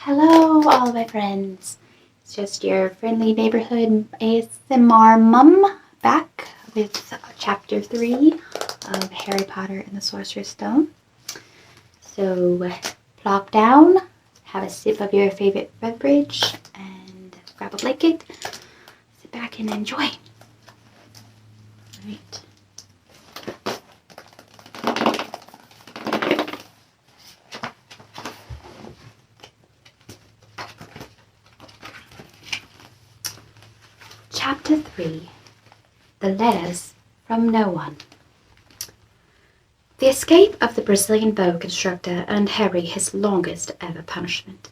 Hello, all my friends. It's just your friendly neighborhood ASMR mum back with chapter 3 of Harry Potter and the Sorcerer's Stone. So, plop down, have a sip of your favorite beverage, and grab a blanket. Sit back and enjoy. All right. Chapter 3 The Letters from No One. The escape of the Brazilian boa constructor earned Harry his longest ever punishment.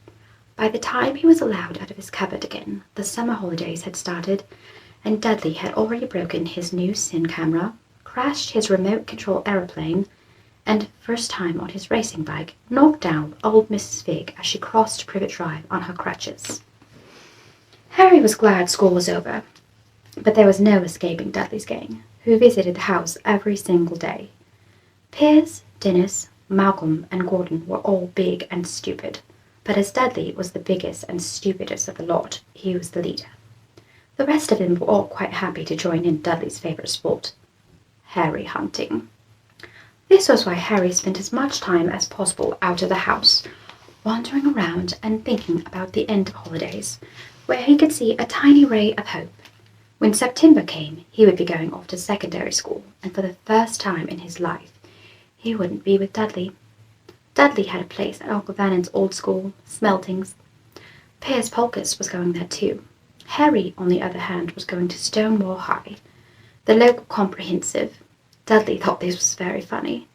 By the time he was allowed out of his cupboard again, the summer holidays had started, and Dudley had already broken his new Cine camera, crashed his remote control aeroplane, and, first time on his racing bike, knocked down old Mrs. Fig as she crossed Privet Drive on her crutches. Harry was glad school was over, but there was no escaping Dudley's gang, who visited the house every single day. Piers, Dennis, Malcolm, and Gordon were all big and stupid, but as Dudley was the biggest and stupidest of the lot, he was the leader. The rest of them were all quite happy to join in Dudley's favourite sport, Harry hunting. This was why Harry spent as much time as possible out of the house, wandering around and thinking about the end of holidays, where he could see a tiny ray of hope. When September came, he would be going off to secondary school, and for the first time in his life, he wouldn't be with Dudley. Dudley had a place at Uncle Vernon's old school, Smeltings. Piers Polkiss was going there too. Harry, on the other hand, was going to Stonewall High, the local comprehensive. Dudley thought this was very funny.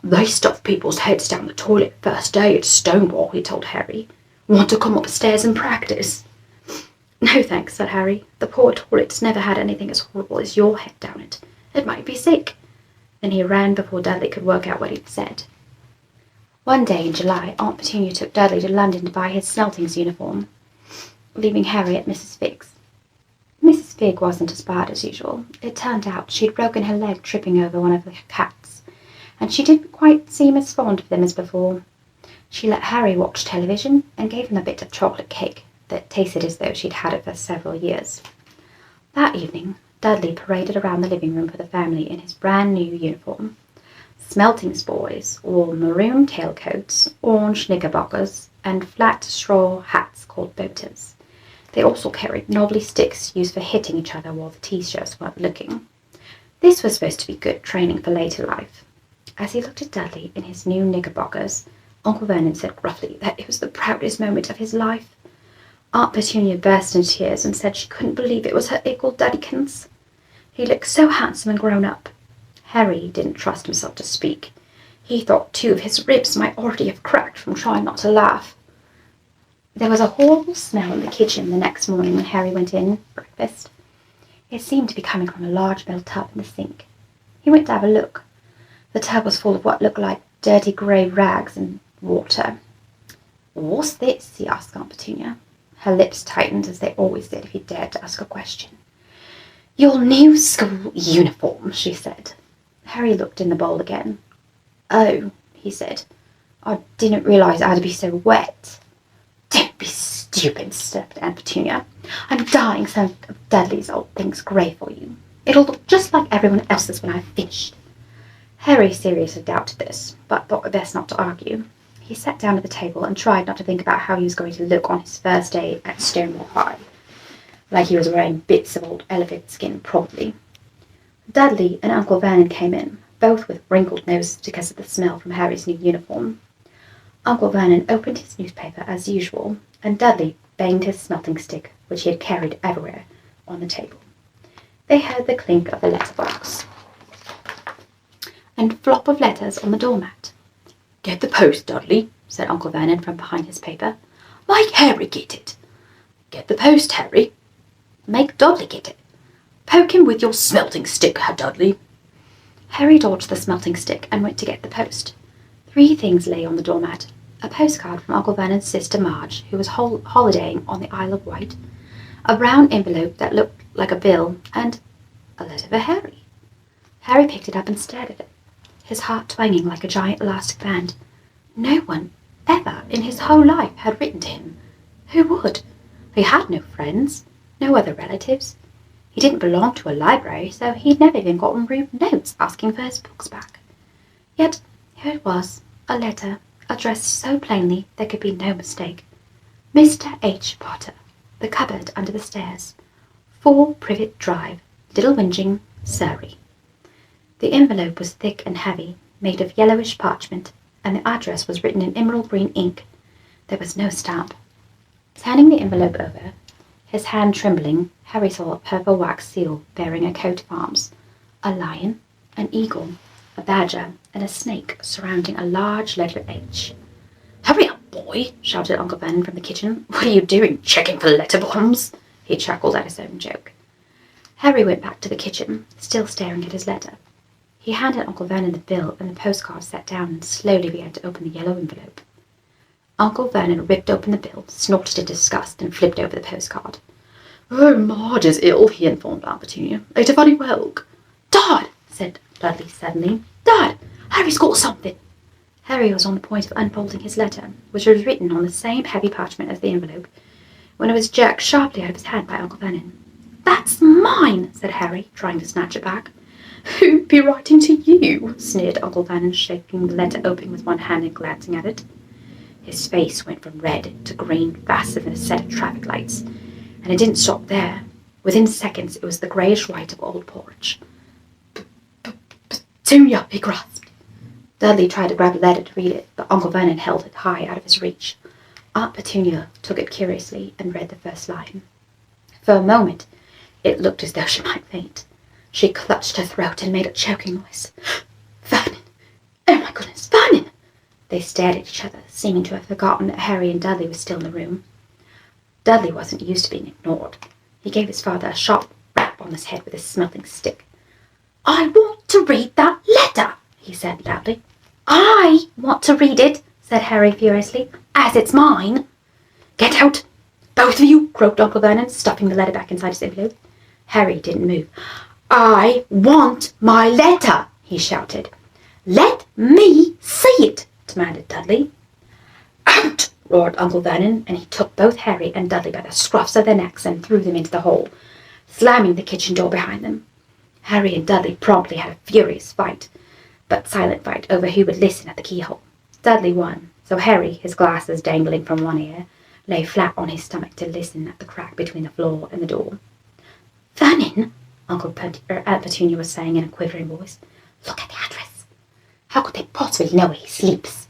"They stuff people's heads down the toilet first day at Stonewall," he told Harry. "Want to come upstairs and practice?" "No thanks," said Harry. "The poor toilet's never had anything as horrible as your head down it. It might be sick." And he ran before Dudley could work out what he'd said. One day in July, Aunt Petunia took Dudley to London to buy his Smeltings uniform, leaving Harry at Mrs. Fig's. Mrs. Fig wasn't as bad as usual. It turned out she'd broken her leg tripping over one of the cats, and she didn't quite seem as fond of them as before. She let Harry watch television and gave him a bit of chocolate cake that tasted as though she'd had it for several years. That evening, Dudley paraded around the living room for the family in his brand new uniform. Smeltings boys wore maroon tailcoats, orange knickerbockers, and flat straw hats called boaters. They also carried knobbly sticks used for hitting each other while the T-shirts weren't looking. This was supposed to be good training for later life. As he looked at Dudley in his new knickerbockers, Uncle Vernon said gruffly that it was the proudest moment of his life. Aunt Petunia burst into tears and said she couldn't believe it was her equal Duddykins. He looked so handsome and grown up. Harry didn't trust himself to speak. He thought 2 of his ribs might already have cracked from trying not to laugh. There was a horrible smell in the kitchen the next morning when Harry went in breakfast. It seemed to be coming from a large metal tub in the sink. He went to have a look. The tub was full of what looked like dirty grey rags and water. "What's this?" he asked Aunt Petunia. Her lips tightened, as they always did if he dared to ask a question. "Your new school uniform," she said. Harry looked in the bowl again. "Oh," he said. "I didn't realise it had to be so wet." "Don't be stupid," snapped Aunt Petunia. "I'm dyeing some of Dudley's old things grey for you. It'll look just like everyone else's when I've finished." Harry seriously doubted this, but thought it best not to argue. He sat down at the table and tried not to think about how he was going to look on his first day at Stonewall High. Like he was wearing bits of old elephant skin, probably. Dudley and Uncle Vernon came in, both with wrinkled noses because of the smell from Harry's new uniform. Uncle Vernon opened his newspaper as usual, and Dudley banged his smelting stick, which he had carried everywhere, on the table. They heard the clink of the letterbox and flop of letters on the doormat. "Get the post, Dudley," said Uncle Vernon from behind his paper. "Make Harry get it." "Get the post, Harry." "Make Dudley get it." "Poke him with your smelting stick, Dudley." Harry dodged the smelting stick and went to get the post. 3 things lay on the doormat. A postcard from Uncle Vernon's sister Marge, who was holidaying on the Isle of Wight, a brown envelope that looked like a bill, and a letter for Harry. Harry picked it up and stared at it, his heart twanging like a giant elastic band. No one ever in his whole life had written to him. Who would? He had no friends, no other relatives. He didn't belong to a library, so he'd never even gotten rude notes asking for his books back. Yet here it was, a letter, addressed so plainly there could be no mistake. Mr. H. Potter, The Cupboard Under the Stairs, 4 Privet Drive, Little Whinging, Surrey. The envelope was thick and heavy, made of yellowish parchment, and the address was written in emerald green ink. There was no stamp. Turning the envelope over, his hand trembling, Harry saw a purple wax seal bearing a coat of arms, a lion, an eagle, a badger, and a snake surrounding a large letter H. "Hurry up, boy!" shouted Uncle Vernon from the kitchen. "What are you doing, checking for letter bottoms?" He chuckled at his own joke. Harry went back to the kitchen, still staring at his letter. He handed Uncle Vernon the bill and the postcard set down and slowly began to open the yellow envelope. Uncle Vernon ripped open the bill, snorted in disgust, and flipped over the postcard. "Oh, Marge is ill," he informed Aunt Petunia. "Ate a funny whelk." "Dad!" said Dudley suddenly. "Dad! Harry's got something!" Harry was on the point of unfolding his letter, which was written on the same heavy parchment as the envelope, when it was jerked sharply out of his hand by Uncle Vernon. "That's mine!" said Harry, trying to snatch it back. "Who'd be writing to you?" sneered Uncle Vernon, shaking the letter open with one hand and glancing at it. His face went from red to green faster than a set of traffic lights, and it didn't stop there. Within seconds, it was the greyish white of Old Porch. "Petunia," he grasped. Dudley tried to grab the letter to read it, but Uncle Vernon held it high out of his reach. Aunt Petunia took it curiously and read the first line. For a moment, it looked as though she might faint. She clutched her throat and made a choking noise. "Vernon! Oh my goodness, Vernon!" They stared at each other, seeming to have forgotten that Harry and Dudley were still in the room. Dudley wasn't used to being ignored. He gave his father a sharp rap on his head with his smelting stick. "I want to read that letter," he said loudly. "I want to read it," said Harry furiously, "as it's mine." "Get out, both of you," croaked Uncle Vernon, stuffing the letter back inside his envelope. Harry didn't move. "I want my letter," he shouted. "Let me see it," demanded Dudley. "Out!" roared Uncle Vernon, and he took both Harry and Dudley by the scruffs of their necks and threw them into the hole, slamming the kitchen door behind them. Harry and Dudley promptly had a furious fight, but silent fight over who would listen at the keyhole. Dudley won, so Harry, his glasses dangling from one ear, lay flat on his stomach to listen at the crack between the floor and the door. "Vernon," Aunt Petunia was saying in a quivering voice, "look at the address. How could they possibly know where he sleeps?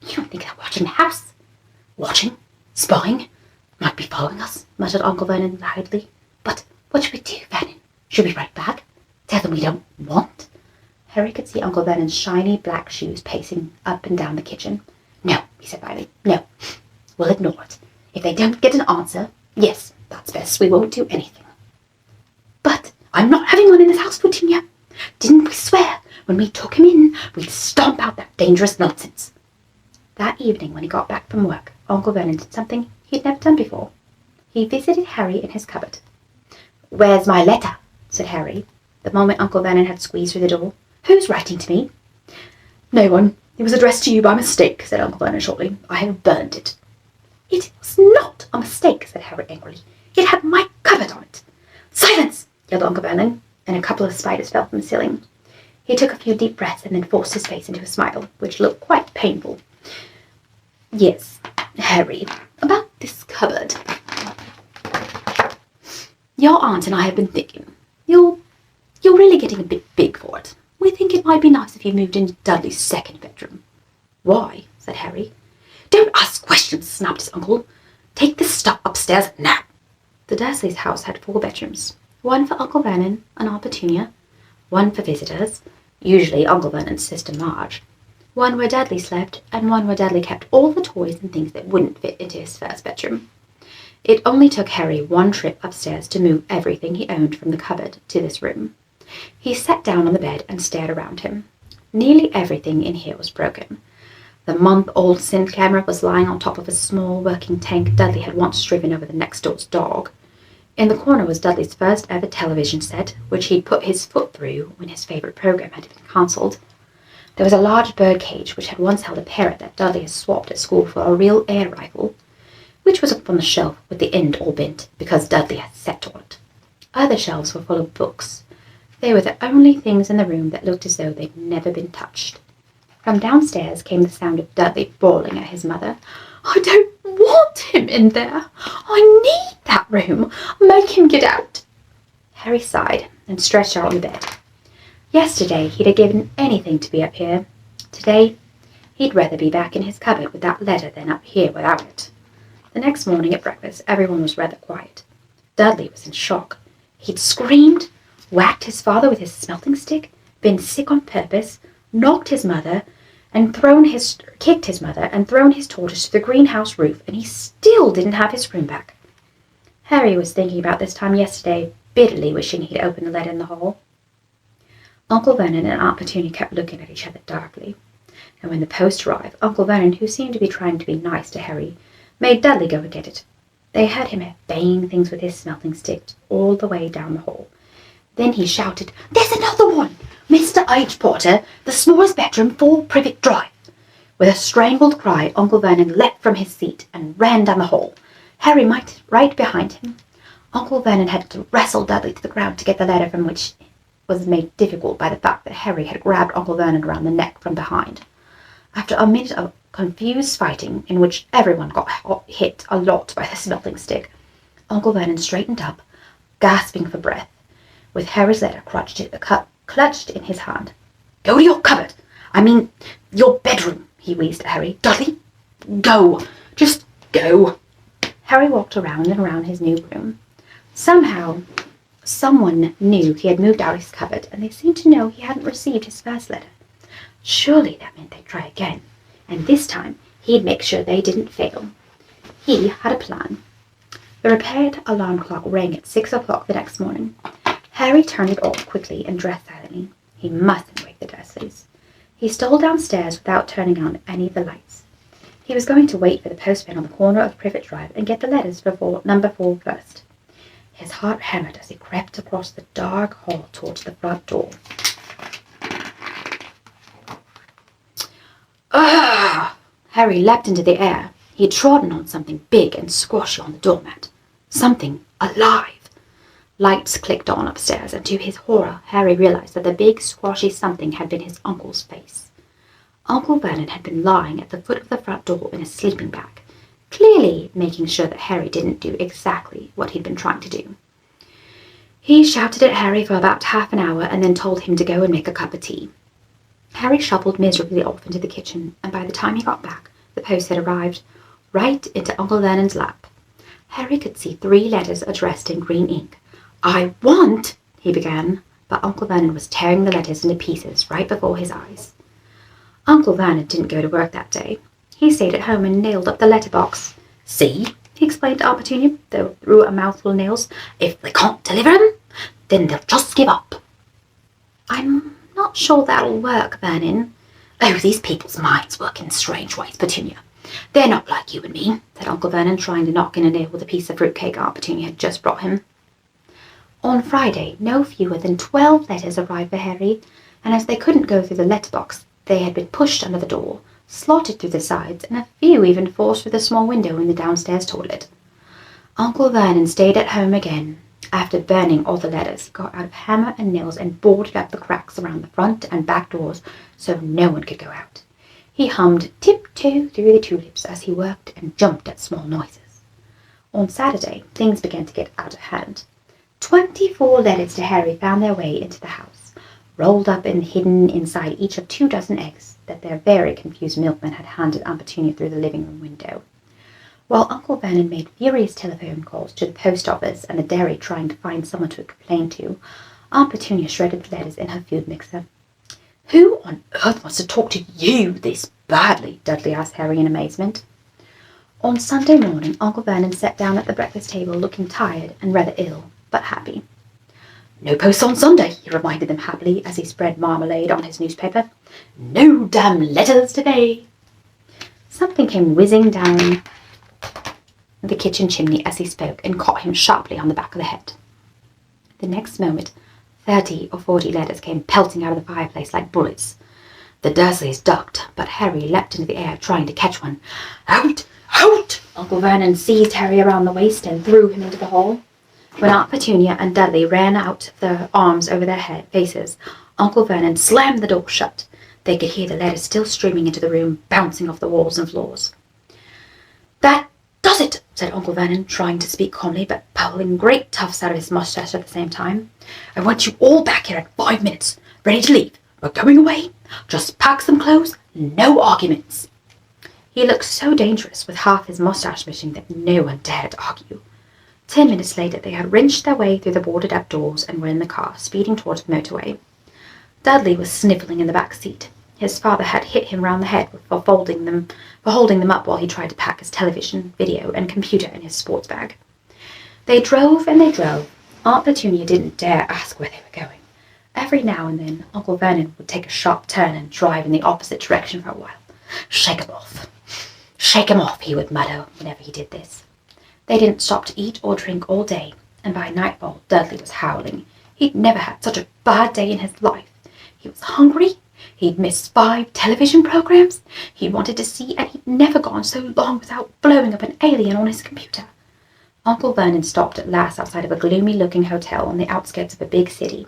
You don't think they're watching the house?" "Watching? Spying? Might be following us," muttered Uncle Vernon loudly. "But what should we do, Vernon? Should we write back? Tell them we don't want?" Harry could see Uncle Vernon's shiny black shoes pacing up and down the kitchen. "No," he said finally. "No. We'll ignore it. If they don't get an answer, yes, that's best. We won't do anything." "But I'm not having one in this house, Petunia. Didn't we swear when we took him in we'd stomp out that dangerous nonsense?" That evening when he got back from work, Uncle Vernon did something he'd never done before. He visited Harry in his cupboard. "Where's my letter?" said Harry, the moment Uncle Vernon had squeezed through the door. "Who's writing to me?" "No one. It was addressed to you by mistake," said Uncle Vernon shortly. "I have burned it." "It was not a mistake," said Harry angrily. "It had my cupboard on it." "Silence!" yelled Uncle Vernon, and a couple of spiders fell from the ceiling. He took a few deep breaths and then forced his face into a smile, which looked quite painful. "Yes, Harry, about this cupboard. Your aunt and I have been thinking. You're really getting a bit big for it. We think it might be nice if you moved into Dudley's second bedroom." "Why?" said Harry. "Don't ask questions," snapped his uncle. "Take this stuff upstairs now." The Dursleys' house had 4 bedrooms, one for Uncle Vernon and Aunt Petunia, one for visitors, usually Uncle Vernon's sister Marge, one where Dudley slept, and one where Dudley kept all the toys and things that wouldn't fit into his first bedroom. It only took Harry one trip upstairs to move everything he owned from the cupboard to this room. He sat down on the bed and stared around him. Nearly everything in here was broken. The month-old synth camera was lying on top of a small working tank Dudley had once driven over the next door's dog. In the corner was Dudley's first ever television set, which he'd put his foot through when his favourite program had been cancelled. There was a large bird cage which had once held a parrot that Dudley had swapped at school for a real air rifle, which was up on the shelf with the end all bent because Dudley had sat on it. Other shelves were full of books. They were the only things in the room that looked as though they'd never been touched. From downstairs came the sound of Dudley bawling at his mother. "I don't want him in there. I need that room. Make him get out." Harry sighed and stretched out on the bed. Yesterday he'd have given anything to be up here. Today he'd rather be back in his cupboard with that letter than up here without it. The next morning at breakfast everyone was rather quiet. Dudley was in shock. He'd screamed, whacked his father with his smelting stick, been sick on purpose, knocked his mother, and kicked his mother and thrown his tortoise to the greenhouse roof, and he still didn't have his room back. Harry was thinking about this time yesterday, bitterly wishing he'd opened the letter in the hall. Uncle Vernon and Aunt Petunia kept looking at each other darkly, and when the post arrived, Uncle Vernon, who seemed to be trying to be nice to Harry, made Dudley go and get it. They had him banging things with his smelting stick all the way down the hall. Then he shouted, "There's another one! Mr. H. Porter, the smallest bedroom, 4 Privet Drive." With a strangled cry, Uncle Vernon leapt from his seat and ran down the hall. Harry might right behind him. Uncle Vernon had to wrestle Dudley to the ground to get the letter, from which was made difficult by the fact that Harry had grabbed Uncle Vernon around the neck from behind. After a minute of confused fighting, in which everyone got hit a lot by the smelting stick, Uncle Vernon straightened up, gasping for breath, with Harry's letter clutched in his hand. "Go to your cupboard! I mean, your bedroom," he wheezed at Harry. "Dudley, go! Just go!" Harry walked around and around his new room. Somehow, someone knew he had moved out his cupboard, and they seemed to know he hadn't received his first letter. Surely that meant they'd try again, and this time he'd make sure they didn't fail. He had a plan. The repaired alarm clock rang at 6 o'clock the next morning. Harry turned it off quickly and dressed silently. He mustn't wake the Dursleys. He stole downstairs without turning on any of the lights. He was going to wait for the postman on the corner of Privet Drive and get the letters for number 4 first. His heart hammered as he crept across the dark hall towards the front door. "Ah!" Harry leapt into the air. He had trodden on something big and squashy on the doormat. Something alive. Lights clicked on upstairs, and to his horror, Harry realized that the big, squashy something had been his uncle's face. Uncle Vernon had been lying at the foot of the front door in a sleeping bag, clearly making sure that Harry didn't do exactly what he'd been trying to do. He shouted at Harry for about half an hour and then told him to go and make a cup of tea. Harry shuffled miserably off into the kitchen, and by the time he got back, the post had arrived, right into Uncle Vernon's lap. Harry could see 3 letters addressed in green ink. "I want," he began, but Uncle Vernon was tearing the letters into pieces right before his eyes. Uncle Vernon didn't go to work that day. He stayed at home and nailed up the letterbox. "See," he explained to Aunt Petunia, through a mouthful of nails, "if they can't deliver 'em, then they'll just give up." "I'm not sure that'll work, Vernon." "Oh, these people's minds work in strange ways, Petunia. They're not like you and me," said Uncle Vernon, trying to knock in a nail with a piece of fruitcake Aunt Petunia had just brought him. On Friday, no fewer than 12 letters arrived for Harry, and as they couldn't go through the letterbox, they had been pushed under the door, slotted through the sides, and a few even forced through the small window in the downstairs toilet. Uncle Vernon stayed at home again. After burning all the letters, he got out a hammer and nails and boarded up the cracks around the front and back doors so no one could go out. He hummed "Tiptoe Through the Tulips" as he worked and jumped at small noises. On Saturday, things began to get out of hand. 24 letters to Harry found their way into the house, rolled up and hidden inside each of 2 dozen eggs that their very confused milkman had handed Aunt Petunia through the living room window. While Uncle Vernon made furious telephone calls to the post office and the dairy trying to find someone to complain to, Aunt Petunia shredded the letters in her food mixer. "Who on earth wants to talk to you this badly?" Dudley asked Harry in amazement. On Sunday morning, Uncle Vernon sat down at the breakfast table looking tired and rather ill, but happy. "No post on Sunday," he reminded them happily as he spread marmalade on his newspaper. "No damn letters today." Something came whizzing down the kitchen chimney as he spoke and caught him sharply on the back of the head. The next moment, 30 or 40 letters came pelting out of the fireplace like bullets. The Dursleys ducked, but Harry leapt into the air, trying to catch one. "Out! Out!" Uncle Vernon seized Harry around the waist and threw him into the hall. When Aunt Petunia and Dudley ran out, their arms over their faces, Uncle Vernon slammed the door shut. They could hear the letters still streaming into the room, bouncing off the walls and floors. "That does it," said Uncle Vernon, trying to speak calmly, but pulling great tufts out of his moustache at the same time. "I want you all back here in 5 minutes, ready to leave. We're going away. Just pack some clothes, no arguments." He looked so dangerous with half his moustache missing that no one dared argue. 10 minutes later, they had wrenched their way through the boarded-up doors and were in the car, speeding towards the motorway. Dudley was snivelling in the back seat. His father had hit him round the head for holding them up while he tried to pack his television, video, and computer in his sports bag. They drove and they drove. Aunt Petunia didn't dare ask where they were going. Every now and then, Uncle Vernon would take a sharp turn and drive in the opposite direction for a while. "Shake 'em off. Shake 'em off," he would mutter whenever he did this. They didn't stop to eat or drink all day, and by nightfall, Dudley was howling. He'd never had such a bad day in his life. He was hungry. He'd missed 5 television programs he wanted to see, and he'd never gone so long without blowing up an alien on his computer. Uncle Vernon stopped at last outside of a gloomy-looking hotel on the outskirts of a big city.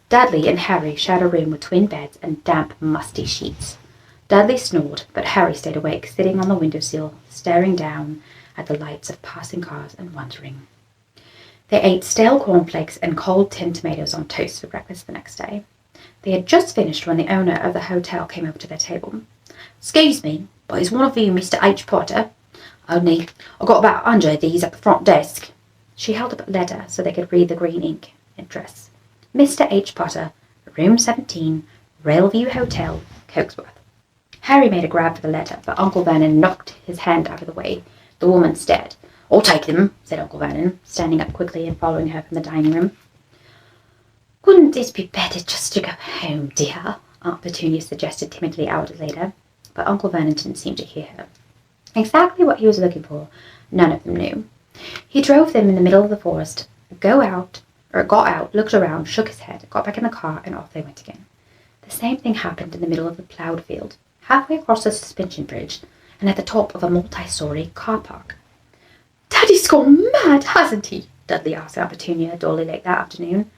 Dudley and Harry shared a room with twin beds and damp, musty sheets. Dudley snored, but Harry stayed awake, sitting on the windowsill, staring down at the lights of passing cars and wondering. They ate stale cornflakes and cold tinned tomatoes on toast for breakfast the next day. They had just finished when the owner of the hotel came over to their table. "Excuse me, but is one of you Mr. H. Potter? Only, I've got about 100 of these at the front desk." She held up a letter so they could read the green ink address. "Mr. H. Potter, room 17, Railview Hotel, Coaksworth." Harry made a grab for the letter, but Uncle Vernon knocked his hand out of the way. The woman stared. "I'll take them," said Uncle Vernon, standing up quickly and following her from the dining room. "Wouldn't it be better just to go home, dear?" Aunt Petunia suggested timidly hours later, but Uncle Vernon didn't seem to hear her. Exactly what he was looking for, none of them knew. He drove them in the middle of the forest, got out, looked around, shook his head, got back in the car, and off they went again. The same thing happened in the middle of the ploughed field, halfway across the suspension bridge, and at the top of a multi-story car park. "Daddy's gone mad, hasn't he?" Dudley asked Aunt Petunia dully late that afternoon.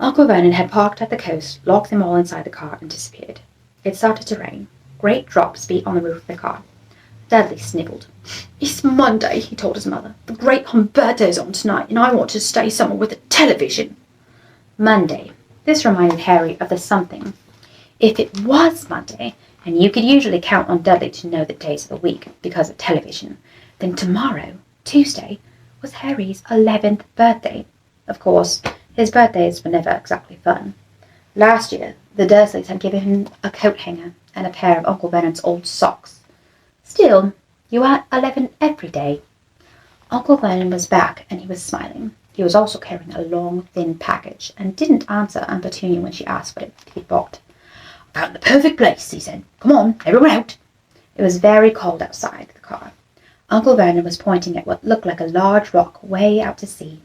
Uncle Vernon had parked at the coast, locked them all inside the car, and disappeared. It started to rain. Great drops beat on the roof of the car. Dudley snivelled. "It's Monday," he told his mother. "The great Humberto's on tonight, and I want to stay somewhere with a television." Monday. This reminded Harry of the something. If it was Monday, and you could usually count on Dudley to know the days of the week because of television, then tomorrow, Tuesday, was Harry's 11th birthday. Of course, his birthdays were never exactly fun. Last year, the Dursleys had given him a coat hanger and a pair of Uncle Vernon's old socks. Still, you are 11 every day. Uncle Vernon was back, and he was smiling. He was also carrying a long, thin package, and didn't answer Aunt Petunia when she asked what he'd bought. "Found the perfect place," he said. "Come on, everyone out." It was very cold outside the car. Uncle Vernon was pointing at what looked like a large rock way out to sea,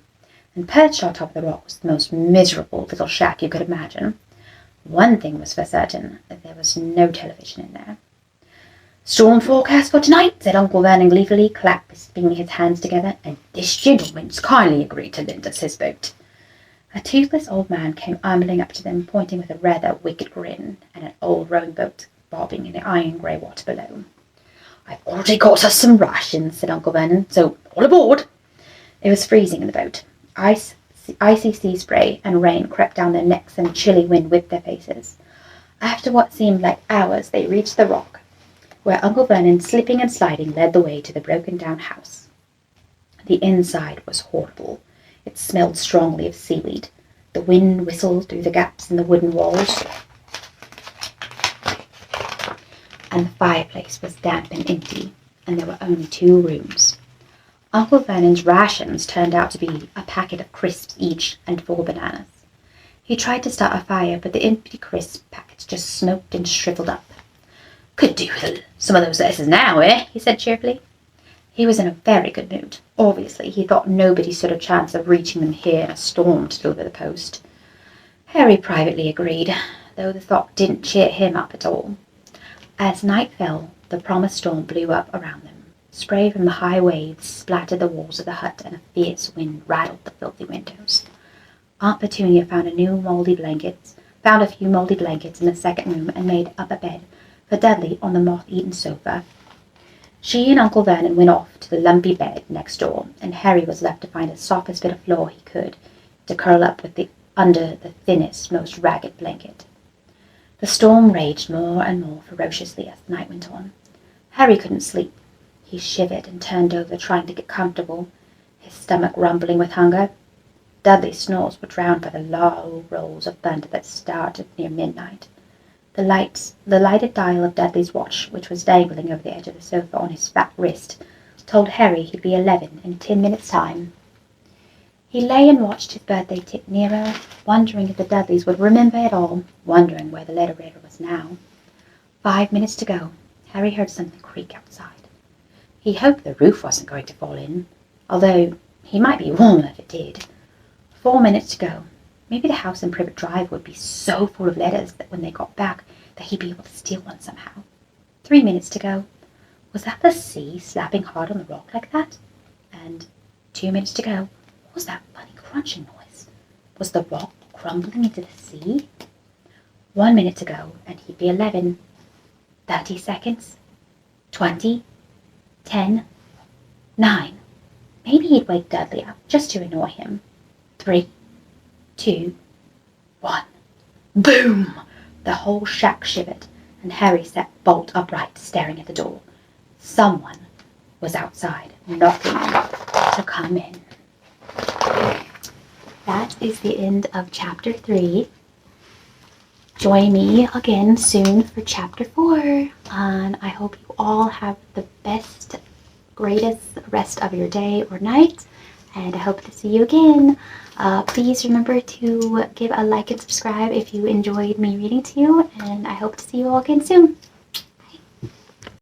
and perched on top of the rock was the most miserable little shack you could imagine. One thing was for certain, that there was no television in there. "Storm forecast for tonight," said Uncle Vernon gleefully, clasping his hands together, "and this gentleman's kindly agreed to lend us his boat." A toothless old man came ambling up to them, pointing with a rather wicked grin at an old rowing boat bobbing in the iron-grey water below. "I've already got us some rations," said Uncle Vernon, "so all aboard." It was freezing in the boat. Icy sea spray and rain crept down their necks, and a chilly wind whipped their faces. After what seemed like hours, they reached the rock, where Uncle Vernon, slipping and sliding, led the way to the broken-down house. The inside was horrible. It smelled strongly of seaweed. The wind whistled through the gaps in the wooden walls, and the fireplace was damp and empty, and there were only 2 rooms. Uncle Vernon's rations turned out to be a packet of crisps each and 4 bananas. He tried to start a fire, but the empty crisp packets just smoked and shriveled up. "Could do with some of those letters now, eh?" he said cheerfully. He was in a very good mood. Obviously, he thought nobody stood a chance of reaching them here in a storm to deliver the post. Harry privately agreed. though the thought didn't cheer him up at all. As night fell, the promised storm blew up around them. Spray from the high waves splattered the walls of the hut, and a fierce wind rattled the filthy windows. Aunt Petunia found a few moldy blankets in the second room and made up a bed for Dudley on the moth-eaten sofa. She and Uncle Vernon went off to the lumpy bed next door, and Harry was left to find the softest bit of floor he could to curl up under the thinnest, most ragged blanket. The storm raged more and more ferociously as the night went on. Harry couldn't sleep. He shivered and turned over, trying to get comfortable, his stomach rumbling with hunger. Dudley's snores were drowned by the low rolls of thunder that started near midnight. The lighted dial of Dudley's watch, which was dangling over the edge of the sofa on his fat wrist, told Harry he'd be 11 in 10 minutes' time. He lay and watched his birthday tick nearer, wondering if the Dudleys would remember it all, wondering where the letter writer was now. 5 minutes to go. Harry heard something creak outside. He hoped the roof wasn't going to fall in, although he might be warm if it did. 4 minutes to go. Maybe the house in Privet Drive would be so full of letters that when they got back that he'd be able to steal one somehow. 3 minutes to go. Was that the sea slapping hard on the rock like that? And 2 minutes to go. What was that funny crunching noise? Was the rock crumbling into the sea? 1 minute to go, and he'd be 11. 30 seconds. 20. 10. 9. Maybe he'd wake Dudley up just to annoy him. 3, 2, 1. Boom! The whole shack shivered, and Harry sat bolt upright, staring at the door. Someone was outside, knocking to come in. That is the end of Chapter 3. Join me again soon for Chapter 4, and I hope you all have the best, greatest rest of your day or night, and I hope to see you again. Please remember to give a like and subscribe if you enjoyed me reading to you, and I hope to see you all again soon.